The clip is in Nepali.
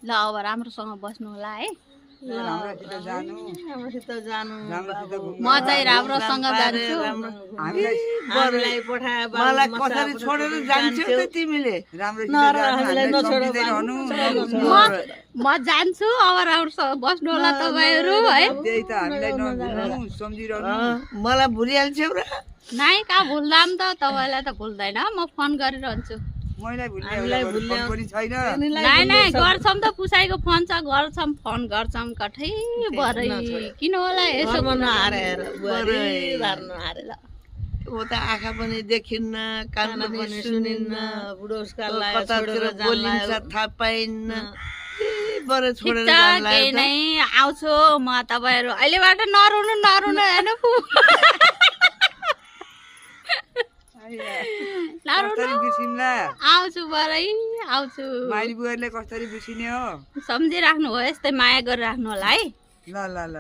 ल अब राम्रोसँग बस्नु होला है राम्रोसित जानु राम्रोसित जानु म चाहिँ राम्रोसँग जान्छु हामीलाई पठाए मलाई कसरी छोडेर जान्छौ त तिमीले राम्रोसित जानु हामीलाई सम्झिँदै रहनु म जान्छु अब राम्रोसँग बस्नु होला तपाईहरु है त्यही त हामीलाई नभुल्नु सम्झिरहनु मलाई भुलिहाल्छौ र नाइ कहाँ भुल्दाम त तपाईलाई त भुल्दैन म फोन गरिरहन्छु मलाई भुल्ने पनि छैन नाइ गर्छौं त पुसाइको फोन छ गर्छौं फोन गर्छौं कठै बरै किन होला यसो नहारेर ऊ त आँखा पनि देखिन्न कान पनि सुनिन्न बुढोसकाललाई छोडेर बोलिन्छ थाहा पाइन्न बरे छोडेर केही नै आउँछु म तपाईहरु अहिलेबाट नरुनु हेर्नु कसरी बिर्सिन्ला आउँछु बरै आउँछु माइली बुवाले कसरी बिर्सिने हो सम्झिराख्नु हो यस्तै माया गरिराख्नु होला है ल ल ल